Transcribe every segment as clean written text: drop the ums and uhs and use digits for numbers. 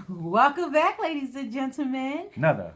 Welcome back, ladies and gentlemen. Another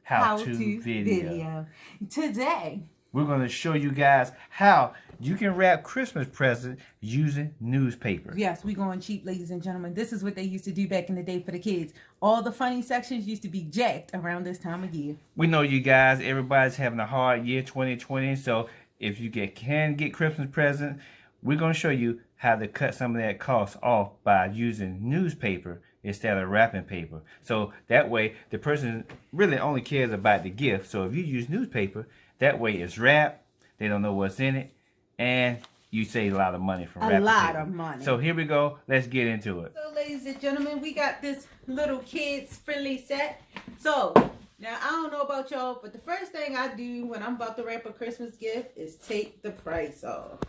How-to video. Today, We're going to show you guys how you can wrap Christmas presents using newspaper. yes, we going cheap, ladies and gentlemen. This is what they used to do back in the day for the kids. All the funny sections used to be jacked around this time of year. We know you guys, everybody's having a hard year 2020, so if you can get Christmas presents, we're going to show you how to cut some of that cost off by using newspaper instead of wrapping paper. So that way the person really only cares about the gift. So if you use newspaper, that way it's wrapped, they don't know what's in it, and you save a lot of money from wrapping paper. A lot of money. So here we go. Let's get into it. So ladies and gentlemen, we got this little kids friendly set. So now I don't know about y'all, but the first thing I do when I'm about to wrap a Christmas gift is take the price off.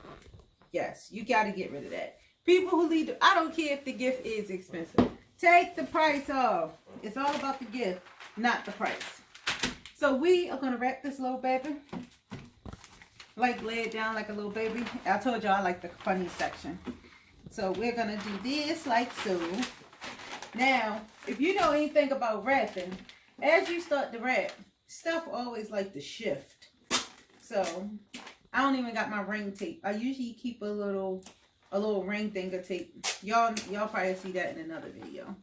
Yes, you got to get rid of that. People who leave, I don't care if the gift is expensive. Take the price off. It's all about the gift, not the price. So we are going to wrap this little baby. Like lay it down like a little baby. I told y'all I like the funny section. So we're going to do this like so. Now, if you know anything about wrapping, as you start to wrap, stuff always like to shift. So I don't even got my ring tape. I usually keep a little ring thing of tape. Y'all probably see that in another video.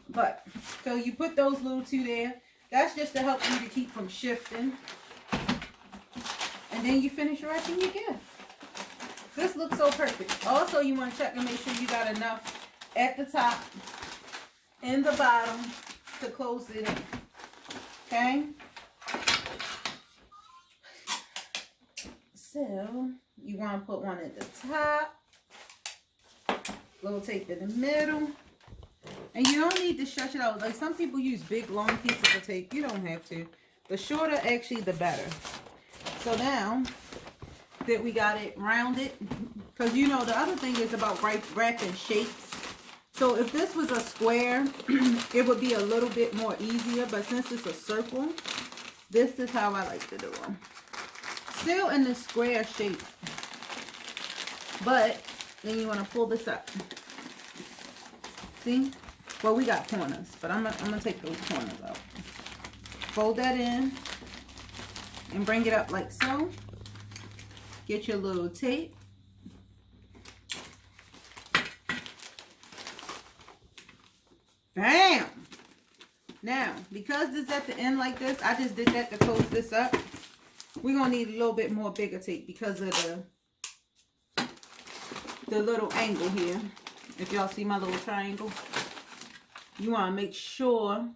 But so you put those little two there. That's just to help you to keep from shifting. And then you finish wrapping your gift. This looks so perfect. Also, you want to check and make sure you got enough at the top and the bottom to close it in. Okay? So, you want to put one at the top, little tape in the middle, and you don't need to stretch it out. Like some people use big long pieces of tape. You don't have to. The shorter, actually, the better. So now that we got it rounded, because you know the other thing is about wrapping shapes. So if this was a square, it would be a little bit more easier, but since it's a circle, this is how I like to do them. Still in the square shape, but then you want to pull this up. See? Well, we got corners, but I'm gonna take those corners out. Fold that in and bring it up like so. Get your little tape. Bam! Now, because this is at the end like this, I just did that to close this up. We're going to need a little bit more bigger tape because of the little angle here. If y'all see my little triangle, you want to make sure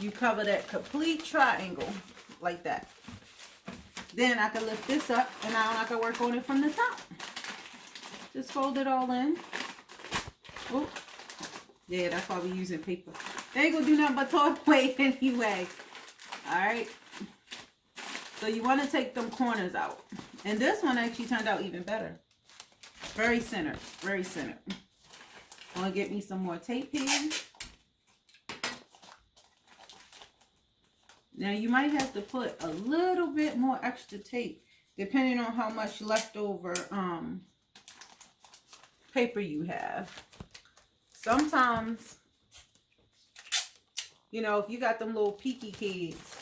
you cover that complete triangle like that. Then I can lift this up and now I can work on it from the top. Just fold it all in. Oh, yeah, that's why we're using paper. They ain't going to do nothing but talk away anyway. All right. So you want to take them corners out. And this one actually turned out even better. Very centered. Very centered. I'm going to get me some more tape here. Now you might have to put a little bit more extra tape depending on how much leftover paper you have. Sometimes, you know, if you got them little peeky kids,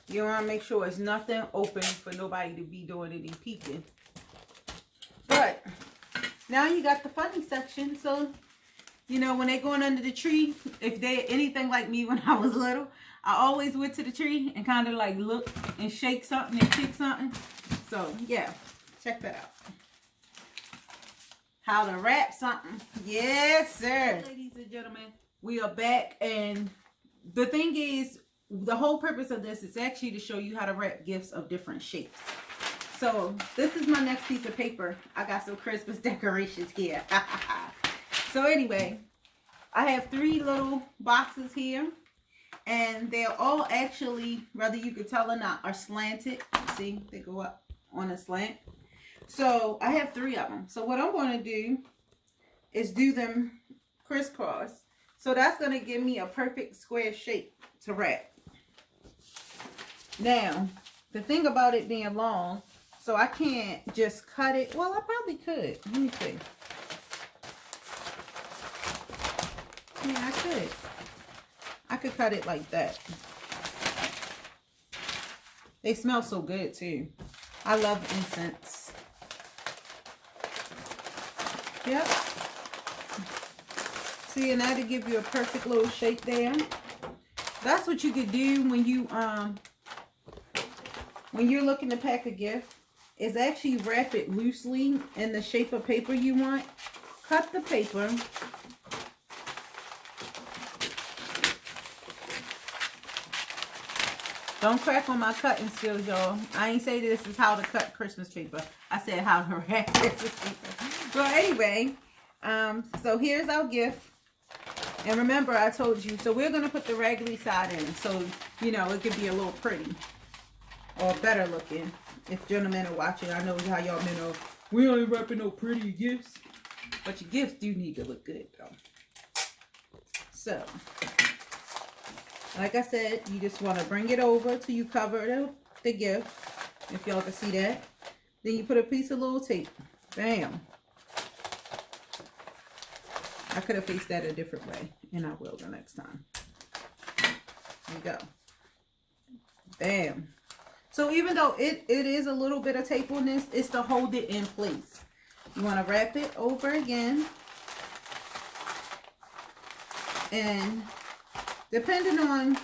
you want to make sure there's nothing open for nobody to be doing any peeking. But now you got the funny section. So, you know, when they're going under the tree, if they're anything like me when I was little, I always went to the tree and kind of like look and shake something and kick something. So, yeah, check that out. How to wrap something. Yes, sir. Ladies and gentlemen, we are back. And the thing is, the whole purpose of this is actually to show you how to wrap gifts of different shapes. So this is my next piece of paper. I got some Christmas decorations here. So anyway, I have 3 little boxes here. And they're all actually, whether you could tell or not, are slanted. See, they go up on a slant. So I have 3 of them. So what I'm going to do is do them crisscross. So that's going to give me a perfect square shape to wrap. Now, the thing about it being long, so I can't just cut it. Well, I probably could. Let me see. Yeah, I could cut it like that. They smell so good too. I love incense. Yep. See, and that'll give you a perfect little shape there. That's what you could do when you're looking to pack a gift, is actually wrap it loosely in the shape of paper you want. Cut the paper. Don't crack on my cutting skills, y'all. I ain't say this is how to cut Christmas paper. I said how to wrap Christmas paper. Well, anyway, so here's our gift. And remember, I told you, so we're going to put the raggedy side in, so, you know, it could be a little pretty or better looking. If gentlemen are watching, I know how y'all men are, we ain't wrapping no pretty gifts. But your gifts do need to look good, though. So, like I said, you just want to bring it over till you cover the gift, if y'all can see that. Then you put a piece of little tape. Bam. I could have faced that a different way, and I will the next time. There you go. Bam. So even though it is a little bit of tape on this, it's to hold it in place. You want to wrap it over again. And depending on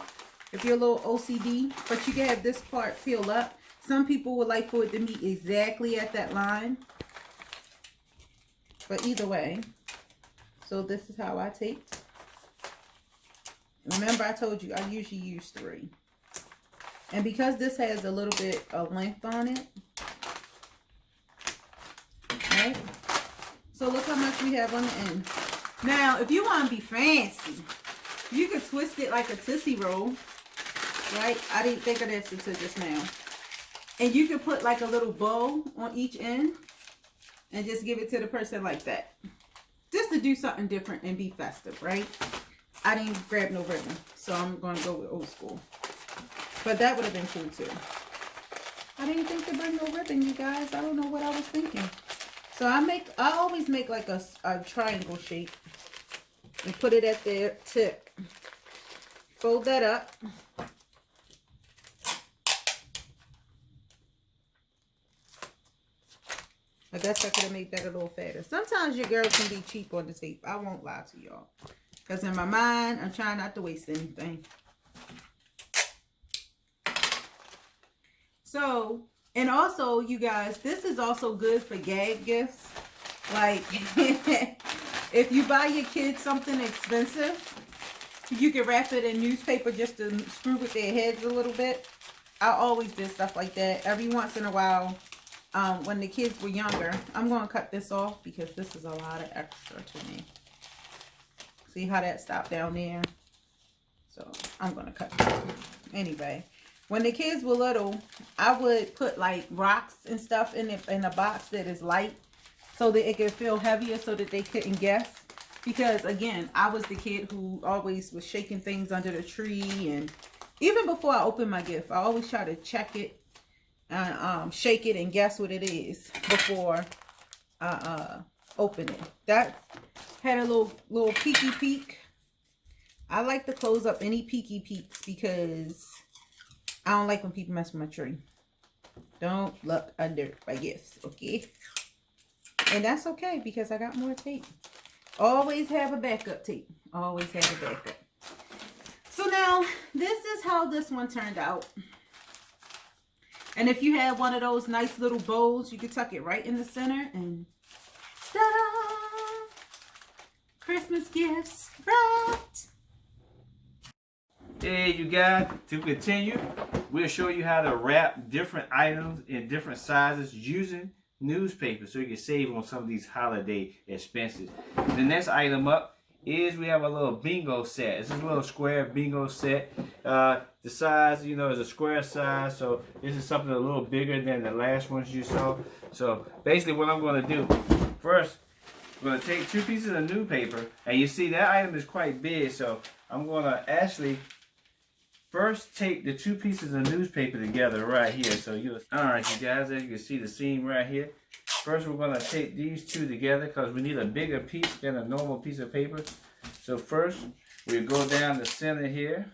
if you're a little OCD, but you can have this part peel up. Some people would like for it to meet exactly at that line. But either way. So this is how I tape. Remember I told you I usually use 3. And because this has a little bit of length on it. Right? So look how much we have on the end. Now, if you want to be fancy, you could twist it like a Tootsie Roll. Right? I didn't think of this until just now. And you could put like a little bow on each end. And just give it to the person like that. Just to do something different and be festive, right? I didn't grab no ribbon. So I'm going to go with old school. But that would have been cool too. I didn't think to bring no ribbon, you guys. I don't know what I was thinking. So I always make like a triangle shape. And put it at the tip. Fold that up. I guess I could have made that a little fatter. Sometimes your girl can be cheap on the tape. I won't lie to y'all. Because in my mind, I'm trying not to waste anything. So, and also, you guys, this is also good for gag gifts. Like, if you buy your kids something expensive, you can wrap it in newspaper just to screw with their heads a little bit. I always did stuff like that. Every once in a while, when the kids were younger. I'm going to cut this off because this is a lot of extra to me. See how that stopped down there? So I'm going to cut it off. Anyway, when the kids were little, I would put like rocks and stuff in a box that is light so that it could feel heavier so that they couldn't guess. Because again, I was the kid who always was shaking things under the tree. And even before I opened my gift, I always try to check it. And shake it and guess what it is before I open it. That had a little peeky peek. I like to close up any peeky peeks because I don't like when people mess with my tree. Don't look under my gifts, okay? And that's okay because I got more tape. Always have a backup tape. Always have a backup. So now, this is how this one turned out. And if you have one of those nice little bows, you can tuck it right in the center and ta-da! Christmas gifts wrapped. Hey, you guys, to continue, we'll show you how to wrap different items in different sizes using newspaper so you can save on some of these holiday expenses. The next item up is we have a little bingo set. It's a little square bingo set. The size, you know, is a square size, so this is something a little bigger than the last ones you saw. So basically what I'm going to do, first, I'm going to take 2 pieces of newspaper, and you see that item is quite big, so I'm going to actually first take the 2 pieces of newspaper together right here. So alright you guys, as you can see the seam right here. First we're going to take these 2 together because we need a bigger piece than a normal piece of paper. So first, we go down the center here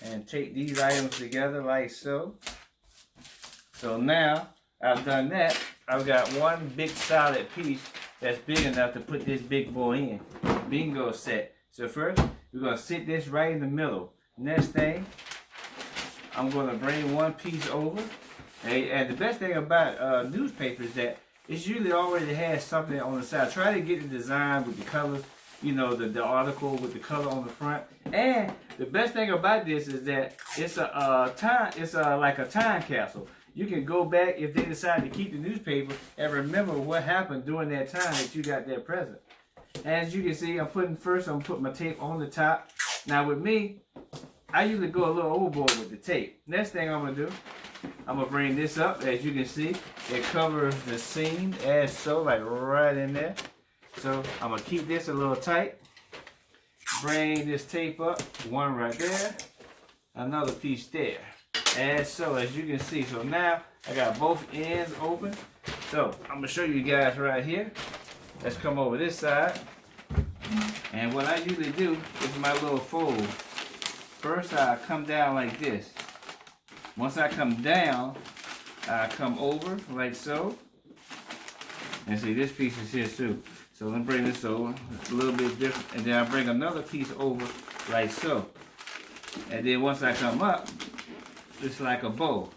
and take these items together like so. So now I've done that. I've got one big solid piece that's big enough to put this big boy in. Bingo set. So first, we're going to sit this right in the middle. Next thing, I'm going to bring one piece over. And the best thing about newspaper is that it usually already has something on the side. Try to get the design with the colors, you know, the article with the color on the front. And the best thing about this is that it's like a time capsule. You can go back if they decide to keep the newspaper and remember what happened during that time that you got that present. As you can see, I'm putting my tape on the top. Now with me, I usually go a little overboard with the tape. Next thing I'm gonna do, I'm gonna bring this up. As you can see, it covers the seam as so, like right in there. So I'm gonna keep this a little tight. Bring this tape up, one right there, another piece there. As so, as you can see. So now I got both ends open. So I'm gonna show you guys right here. Let's come over this side. And what I usually do is my little fold. First I come down like this. Once I come down, I come over like so. And see, this piece is here too. So let me bring this over. It's a little bit different. And then I bring another piece over like so. And then once I come up, it's like a bow.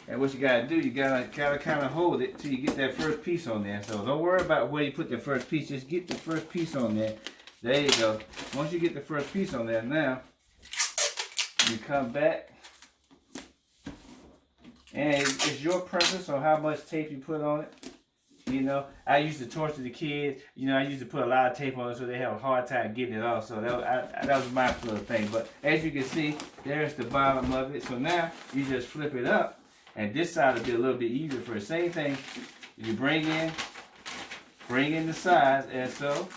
And what you gotta do, you gotta kind of hold it till you get that first piece on there. So don't worry about where you put the first piece. Just get the first piece on there. There you go. Once you get the first piece on there, now you come back. And it's your preference on how much tape you put on it. You know, I used to torture the kids. You know, I used to put a lot of tape on it so they have a hard time getting it off. So that was my little thing. But as you can see, there's the bottom of it. So now you just flip it up. And this side will be a little bit easier for the same thing. You bring in the sides as so.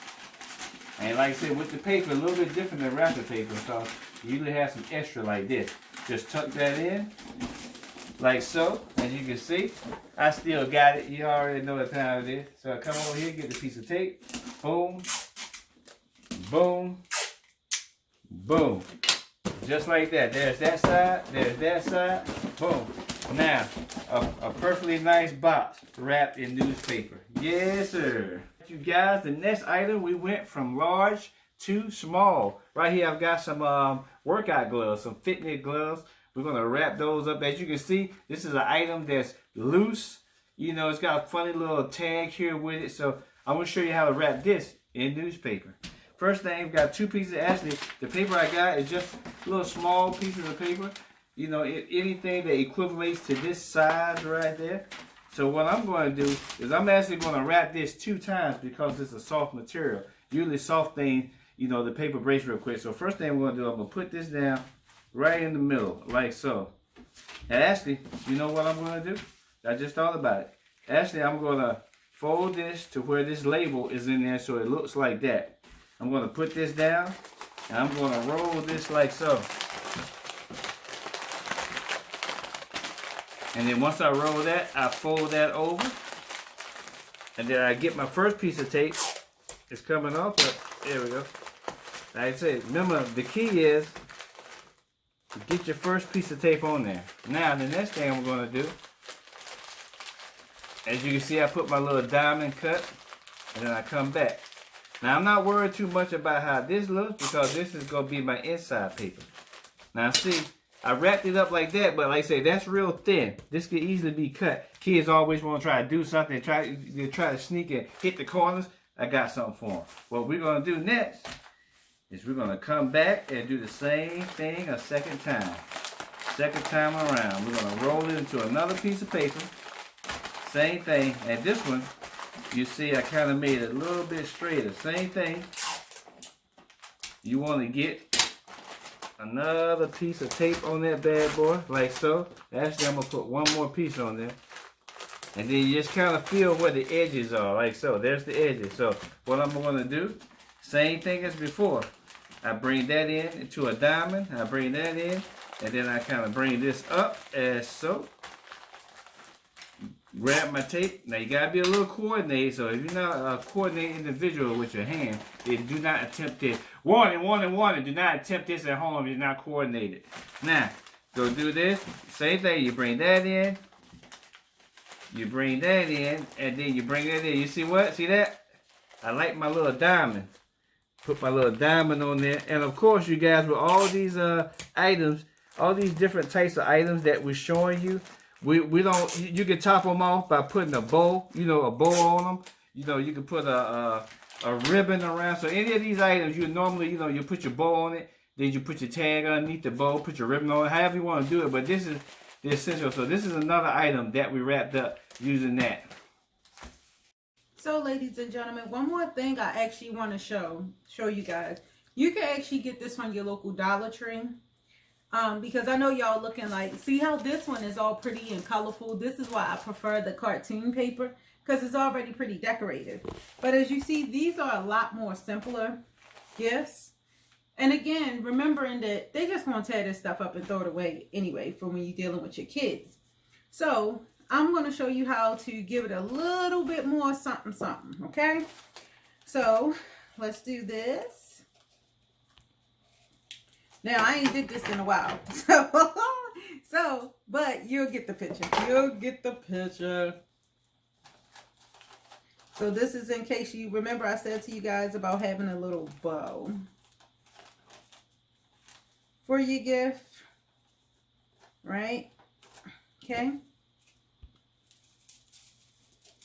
And like I said, with the paper, a little bit different than wrapping paper. So you usually have some extra like this. Just tuck that in. Like so, as you can see, I still got it. You already know what time it is. So I come over here, get the piece of tape. Boom, boom, boom. Just like that. There's that side, there's that side, boom. Now, a perfectly nice box wrapped in newspaper. Yes, sir. You guys, the next item, we went from large to small. Right here, I've got some workout gloves, some fitness gloves. We're going to wrap those up. As you can see, this is an item that's loose. You know, it's got a funny little tag here with it. So I'm going to show you how to wrap this in newspaper. First thing, we've got two pieces. Actually, the paper I got is just little small pieces of paper. You know, anything that equivalates to this size right there. So what I'm going to do is I'm actually going to wrap this 2 times because it's a soft material. Usually soft things, you know, the paper breaks real quick. So first thing we're going to do, I'm going to put this down right in the middle, like so. And actually, you know what I'm going to do? I just thought about it. Actually, I'm going to fold this to where this label is in there so it looks like that. I'm going to put this down, and I'm going to roll this like so. And then once I roll that, I fold that over. And then I get my first piece of tape. It's coming off, but there we go. Like I said, remember, the key is to get your first piece of tape on there. Now, the next thing I'm going to do, as you can see, I put my little diamond cut, and then I come back. Now, I'm not worried too much about how this looks, because this is going to be my inside paper. Now, see, I wrapped it up like that, but like I say, that's real thin. This could easily be cut. Kids always want to try to do something, try to sneak and hit the corners. I got something for them. What we're going to do next is we're going to come back and do the same thing a second time. Second time around. We're going to roll it into another piece of paper. Same thing. And this one, you see I kind of made it a little bit straighter. Same thing. You want to get another piece of tape on that bad boy, like so. Actually, I'm going to put one more piece on there. And then you just kind of feel where the edges are, like so. There's the edges. So what I'm going to do, same thing as before. I bring that in into a diamond. I bring that in. And then I kind of bring this up as so. Grab my tape. Now you gotta be a little coordinated. So if you're not a coordinated individual with your hand, then do not attempt this. Warning, warning, warning. Do not attempt this at home if you're not coordinated. Now, go do this. Same thing. You bring that in. You bring that in, and then you bring that in. You see what? See that? I like my little diamond. Put my little diamond on there. And of course, you guys, with all these items, all these different types of items that we're showing you, we don't, you can top them off by putting a bow, you know, a bow on them. You know, you can put a ribbon around. So any of these items, you normally, you know, you put your bow on it, then you put your tag underneath the bow, put your ribbon on it, however you want to do it. But this is the essential. So this is another item that we wrapped up using that. So, ladies and gentlemen, one more thing I actually want to show you guys. You can actually get this from your local Dollar Tree. Because I know y'all looking like, see how this one is all pretty and colorful. This is why I prefer the cartoon paper, because it's already pretty decorated. But as you see, these are a lot more simpler gifts. And again, remembering that they just want to tear this stuff up and throw it away anyway for when you're dealing with your kids. So I'm going to show you how to give it a little bit more something, okay? So let's do this. Now, I ain't did this in a while, but you'll get the picture. You'll get the picture. So this is in case you remember I said to you guys about having a little bow for your gift, right? Okay.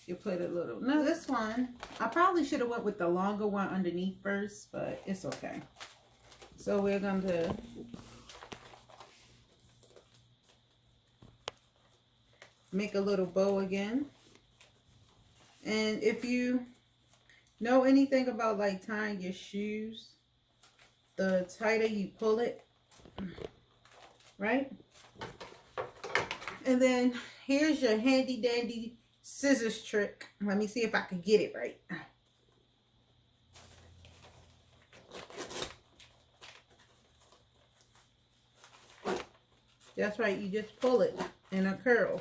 You put a little, no, this one, I probably should have went with the longer one underneath first, but it's okay. So we're going to make a little bow again. And if you know anything about like tying your shoes, the tighter you pull it, right? And then here's your handy dandy scissors trick. Let me see if I can get it right. That's right, you just pull it in a curl.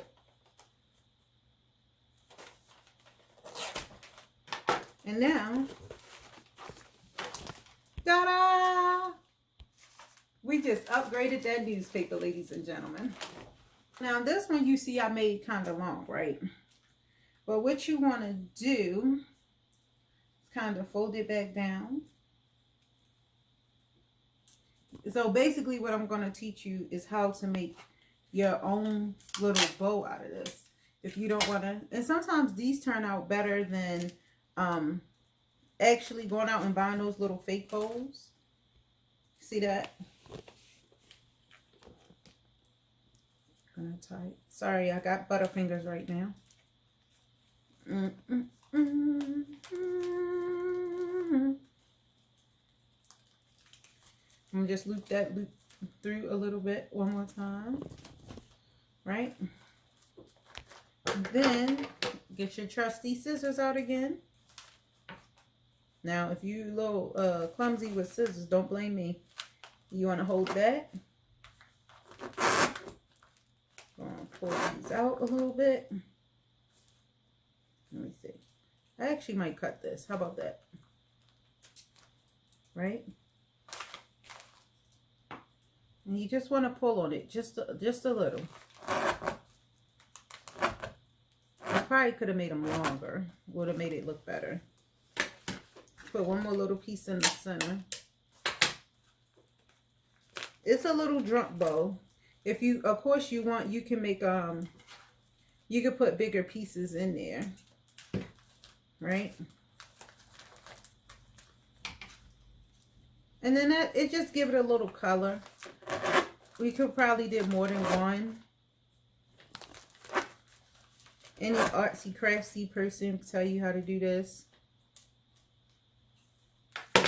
And now, ta-da! We just upgraded that newspaper, ladies and gentlemen. Now this one you see I made kind of long, right? But what you want to do is kind of fold it back down. So basically what I'm going to teach you is how to make your own little bow out of this. If you don't want to, and sometimes these turn out better than actually going out and buying those little fake bows. See that? Gonna tie it. Sorry, I got butterfingers right now. I'm gonna just loop that loop through a little bit one more time, right? And then get your trusty scissors out again. Now, if you a little clumsy with scissors, don't blame me. You want to hold that. Gonna pull these out a little bit. Let me see. I actually might cut this. How about that? Right? And you just want to pull on it just a little. I probably could have made them longer. Would have made it look better. Put one more little piece in the center. It's a little drunk bow. If you, of course, you want, you can make you can put bigger pieces in there, right? And then that, it just give it a little color. We could probably did more than one. Any artsy craftsy person can tell you how to do this,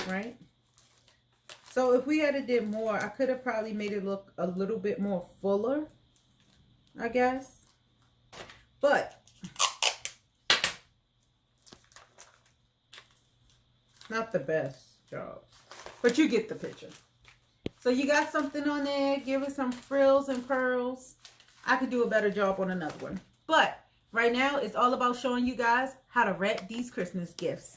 right? So if we had did more, I could have probably made it look a little bit more fuller, I guess. But not the best job. But you get the picture. So you got something on there. Give it some frills and pearls. I could do a better job on another one. But right now it's all about showing you guys how to wrap these Christmas gifts.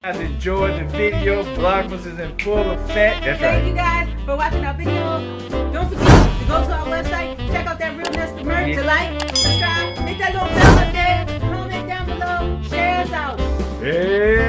Guys enjoyed the video. Vlogmas is in full effect. That's Thank right. you guys for watching our video. Don't forget to go to our website, check out that Real Nester merch, to like, subscribe, hit that little bell up there, comment down below, share us out. Hey.